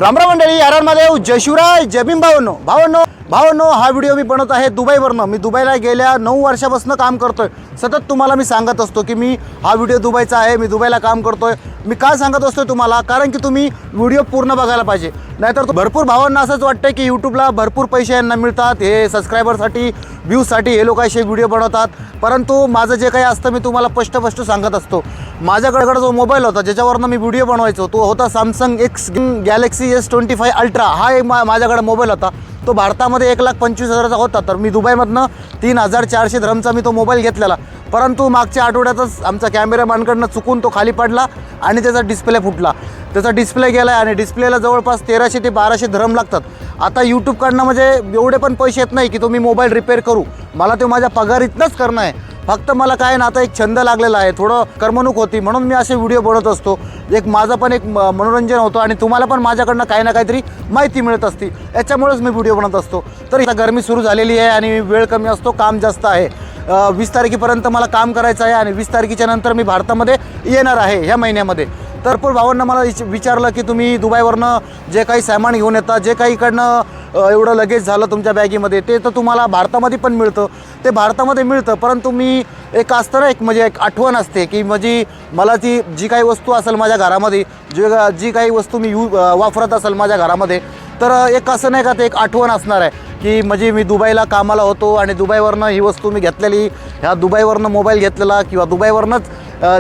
रामराम मंडळी, यारान महादेव, जय शिवराय, जय भीम. भावांनो हा व्हिडिओ मी बनवत आहे दुबईवरनं. मी दुबईला गेल्या 9 वर्षापासून काम करतोय. सतत तुम्हाला मी सांगत असतो की मी हा व्हिडिओ दुबईचा आहे, मी दुबईला काम करतोय. मी काय सांगत असतोय तुम्हाला, कारण की तुम्ही व्हिडिओ पूर्ण बघायला पाहिजे. नाहीतर भरपूर भावांना असंच वाटतं की यूट्यूबला भरपूर पैसे यांना मिळतात, हे सबस्क्रायबरसाठी, व्ह्यूजसाठी हे लोक असे व्हिडिओ बनवतात. परंतु माझं जे काही असतं मी तुम्हाला स्पष्ट सांगत असतो. माझ्याकडे जो मोबाईल होता ज्याच्यावरनं मी व्हिडिओ बनवायचो तो होता Samsung x Galaxy S25 ultra. हा एक माझ्याकडे मोबाईल होता. तो भारतामध्ये 1,25,000चा होता. तर मी दुबईमधनं 3,400 dirhamचा मी तो मोबाईल घेतलेला. परंतु मागच्या आठवड्यातच आमचा कॅमेरामॅनकडनं चुकून तो खाली पडला आणि त्याचा डिस्प्ले फुटला. त्याचा डिस्प्ले गेला आणि डिस्प्लेला जवळपास 1,300 ते 1,200 dirham लागतात. आता यूट्यूबकडनं म्हणजे एवढे पण पैसे येत नाही की तुम्ही मोबाईल रिपेअर करू. मला ते माझ्या पगारीतनंच करणं आहे. फक्त मला काय ना आता एक छंद लागलेला आहे, थोडं करमणूक होती म्हणून मी असे व्हिडिओ बनवत असतो. एक माझं पण एक मनोरंजन होतं आणि तुम्हाला पण माझ्याकडनं काही ना काहीतरी माहिती मिळत असते. याच्यामुळेच मी व्हिडिओ बनवत असतो. तर आता गरमी सुरू झालेली आहे आणि वेळ कमी असतो, काम जास्त आहे. 20 तारखेपर्यंत मला काम करायचं आहे आणि 20 तारखेच्या नंतर मी भारतामध्ये येणार आहे ह्या महिन्यामध्ये. तर पण भावांना मला विचारलं की तुम्ही दुबईवरनं जे काही सामान घेऊन येतात, जे काही इकडनं एवढं लगेज झालं तुमच्या बॅगीमध्ये, ते तर तुम्हाला भारतामध्ये पण मिळतं. ते भारतामध्ये मिळतं, परंतु मी एक असतं ना, एक म्हणजे एक आठवण असते की म्हणजे मला ती जी काही वस्तू असेल माझ्या घरामध्ये, जी काही वस्तू मी वापरत असेल माझ्या घरामध्ये, तर एक असं नाही का ते एक आठवण असणार आहे की म्हणजे मी दुबईला कामाला होतो आणि दुबईवरनं ही वस्तू मी घेतलेली, ह्या दुबईवरनं मोबाईल घेतलेला किंवा दुबईवरनंच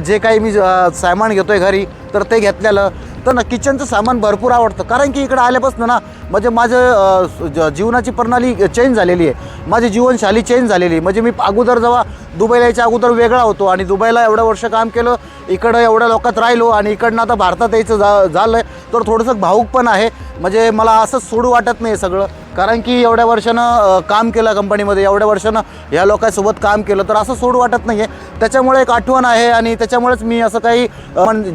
जे काही मी सामान घेतो आहे घरी तर ते घेतलेलं. तर ना किचनचं सामान भरपूर आवडतं, कारण की इकडं आल्यापासून ना म्हणजे माझं जीवनाची प्रणाली चेंज झालेली आहे, माझी जीवनशैली चेंज झालेली आहे. म्हणजे मी अगोदर जेव्हा दुबईला यायच्या अगोदर वेगळा होतो आणि दुबईला एवढं वर्ष काम केलं, इकडं एवढ्या लोकात राहिलो आणि इकडनं आता भारतात यायचं झालं आहे. तर थोडंसं भावूक पण आहे. म्हणजे मला असंच सोडू वाटत नाही सगळं, कारण की एवढ्या वर्षानं काम केलं कंपनीमध्ये, एवढ्या वर्षानं ह्या लोकांसोबत काम केलं, तर असं सोडू वाटत नाही आहे. त्याच्यामुळे एक आठवण आहे आणि त्याच्यामुळेच मी असं काही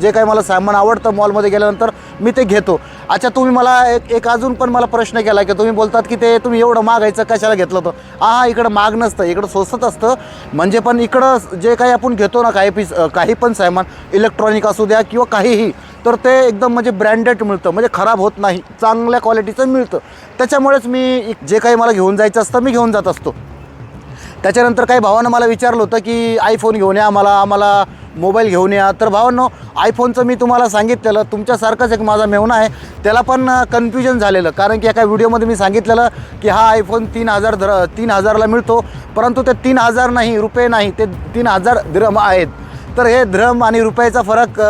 जे काही मला सामान आवडतं मॉलमध्ये गेल्यानंतर मी ते घेतो. अच्छा, तुम्ही मला एक अजून पण मला प्रश्न केला की तुम्ही बोलतात की ते तुम्ही एवढं मागायचं कशाला घेतलं होतं. हा, इकडं माग नसतं, इकडं स्वस्त असतं. म्हणजे पण इकडं जे काही आपण घेतो ना काही पण सामान, इलेक्ट्रॉनिक असू द्या किंवा काहीही, तर ते एकदम म्हणजे ब्रँडेड मिळतं, म्हणजे खराब होत नाही, चांगल्या क्वालिटीचं मिळतं. त्याच्यामुळेच मी जे काही मला घेऊन जायचं असतं मी घेऊन जात असतो. त्याच्यानंतर काही भावानं मला विचारलं होतं की आयफोन घेऊन या, आम्हाला मोबाईल घेऊन या. तर भावांनो, आयफोनचं मी तुम्हाला सांगितलेलं, तुमच्यासारखंच एक माझा मेहुणा आहे, त्याला पण कन्फ्युजन झालेलं. कारण की एका व्हिडिओमध्ये मी सांगितलेलं की हा आयफोन 3,000ला मिळतो, परंतु ते 3,000 नाही, रुपये नाही, ते 3,000 dirham आहेत. तर हे dirham आणि रुपयाचा फरक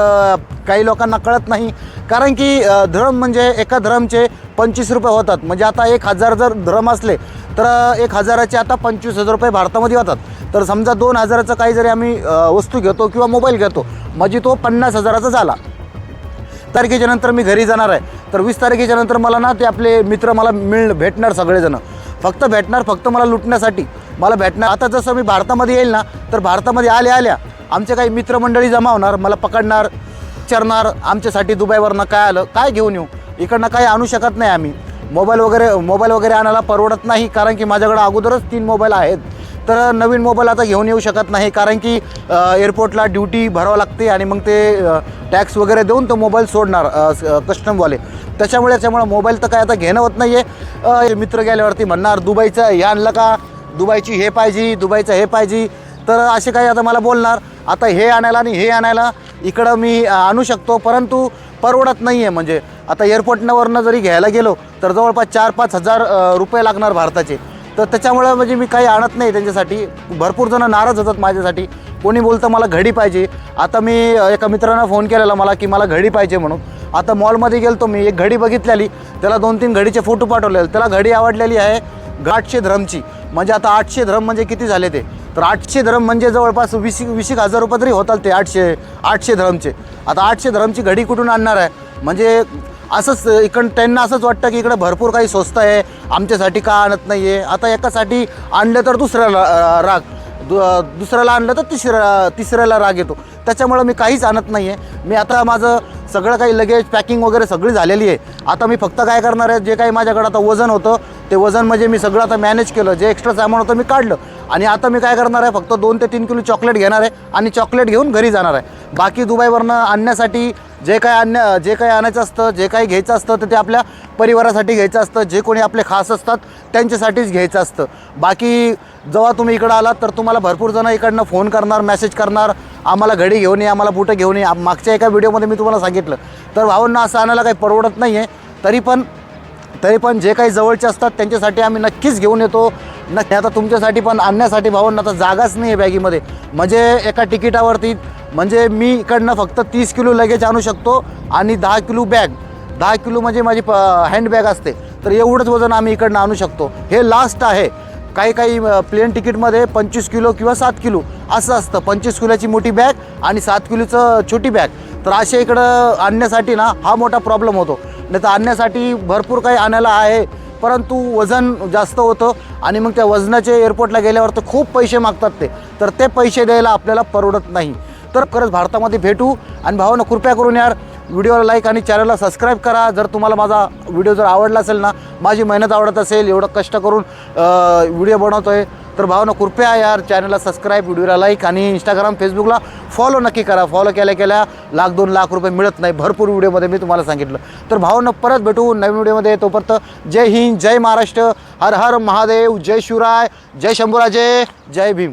काही लोकांना कळत नाही. कारण की dirham म्हणजे एका dirhamचे 25 रुपये होतात. म्हणजे आता 1,000 जर dirham असले तर 1,000चे आता 25,000 रुपये भारतामध्ये होतात. तर समजा 2,000चं काही जरी आम्ही वस्तू घेतो किंवा मोबाईल घेतो, म्हणजे तो 50,000चा झाला. तारखेच्या नंतर मी घरी जाणार आहे. तर 20 तारखेच्या नंतर मला ना ते आपले मित्र मला भेटणार, सगळेजण फक्त मला लुटण्यासाठी मला भेटणार. आता जसं मी भारतामध्ये येईल ना, तर भारतामध्ये आल्या आमचे काही मित्रमंडळी जमा होणार, मला पकडणार, विचारणार आमच्यासाठी दुबईवरनं काय आलं, काय घेऊन येऊ. इकडनं काही आणू शकत नाही आम्ही. मोबाईल वगैरे आणायला परवडत नाही, कारण की माझ्याकडं अगोदरच 3 मोबाईल आहेत. तर नवीन मोबाईल आता घेऊन येऊ शकत नाही, कारण की एअरपोर्टला ड्युटी भरावं लागते आणि मग ते टॅक्स वगैरे देऊन तो मोबाईल सोडणार कस्टमवाले. त्याच्यामुळे मोबाईल तर काय आता घेणं होत नाही आहे. मित्र गेल्यावरती म्हणणार दुबईचं हे आणलं का, दुबईची हे पाहिजे, दुबईचं हे पाहिजे. तर असे काही आता मला बोलणार. आता हे आणायला आणि हे आणायला इकडं मी आणू शकतो, परंतु परवडत नाही आहे. म्हणजे आता एअरपोर्टवरनं जरी घ्यायला गेलो तर जवळपास 4-5 हजार रुपये लागणार भारताचे. तर त्याच्यामुळं म्हणजे मी काही आणत नाही त्यांच्यासाठी. भरपूर जणं नाराज होतात माझ्यासाठी. कोणी बोलतं मला घडी पाहिजे. आता मी एका मित्रानं फोन केलेला मला की मला घडी पाहिजे म्हणून. आता मॉलमध्ये गेलो मी, एक घडी बघितलेली, त्याला 2-3 घडीचे फोटो पाठवलेले. त्याला घडी आवडलेली आहे 800 dirhamची. म्हणजे आता 800 dirham म्हणजे किती झाले ते, तर 800 dirham म्हणजे जवळपास 20,000 रुपये तरी होतात ते 800 dirhamचे. आता 800 dirhamची घडी कुठून आणणार आहे. म्हणजे असंच इकडं त्यांना असंच वाटतं की इकडं भरपूर काही स्वस्त आहे, आमच्यासाठी का आणत नाही आहे. आता एकासाठी आणलं तर दुसऱ्याला राग, दुसऱ्याला आणलं तर तिसऱ्याला राग येतो. त्याच्यामुळं मी काहीच आणत नाही आहे. मी आता माझं सगळं काही लगेज पॅकिंग वगैरे सगळी झालेली आहे. आता मी फक्त काय करणार आहे, जे काही माझ्याकडं आता वजन होतं ते वजन म्हणजे मी सगळं आता मॅनेज केलं, जे एक्स्ट्रा सामान होतं मी काढलं. आणि आता मी काय करणार आहे, फक्त 2 ते 3 किलो चॉकलेट घेणार आहे आणि चॉकलेट घेऊन घरी जाणार आहे. बाकी दुबईवरनं आणण्यासाठी जे काही आणायचं असतं, जे काही घ्यायचं असतं तर ते आपल्या परिवारासाठी घ्यायचं असतं, जे कोणी आपले खास असतात त्यांच्यासाठीच घ्यायचं असतं. बाकी जेव्हा तुम्ही इकडं आलात तर तुम्हाला भरपूर जण इकडनं फोन करणार, मेसेज करणार, आम्हाला घडी घेऊन ये, आम्हाला बुटं घेऊन ये. मागच्या एका व्हिडिओमध्ये मी तुम्हाला सांगितलं. तर भावांना असं आणायला काही परवडत नाही आहे. तरी पण जे काही जवळचे असतात त्यांच्यासाठी आम्ही नक्कीच घेऊन येतो. नक्की आता तुमच्यासाठी पण आणण्यासाठी भावांना आता जागाच नाही आहे बॅगीमध्ये. म्हणजे एका तिकिटावरती म्हणजे मी इकडनं फक्त 30 किलो लगेज आणू शकतो आणि 10 किलो बॅग, 10 किलो म्हणजे माझी हँडबॅग असते, तर एवढंच वजन आम्ही इकडनं आणू शकतो. हे लास्ट आहे. काही प्लेन तिकीटमध्ये 25 किलो किंवा 7 किलो असं असतं. 25 किलोची मोठी बॅग आणि 7 किलोचं छोटी बॅग. तर असे इकडं आणण्यासाठी ना हा मोठा प्रॉब्लेम होतो. नाही तर आणण्यासाठी भरपूर काही आणायला आहे, परंतु वजन जास्त होतं आणि मग त्या वजनाचे एअरपोर्टला गेल्यावर तर खूप पैसे मागतात तर ते पैसे द्यायला आपल्याला परवडत नाही. तर खरंच भारतामध्ये भेटू. आणि भावांनो, कृपया करून यार व्हिडिओला लाईक आणि चॅनलला सबस्क्राईब करा. जर तुम्हाला माझा व्हिडिओ जर आवडला असेल ना, माझी मेहनत आवडत असेल, एवढं कष्ट करून व्हिडिओ बनवतो आहे, तर भावांनो कृपया यार चॅनलला सबस्क्राईब, व्हिडिओला लाईक आणि इंस्टाग्राम, फेसबुकला फॉलो नक्की करा. फॉलो केल्या 1,00,000-2 लाख रुपये मिळत नाही. भरपूर व्हिडिओमध्ये मी तुम्हाला सांगितलं. तर भावांनो, परत भेटू नवीन व्हिडिओमध्ये. तोपर्यंत जय हिंद, जय महाराष्ट्र, हर हर महादेव, जय शिवराय, जय शंभूराजे, जय भीम.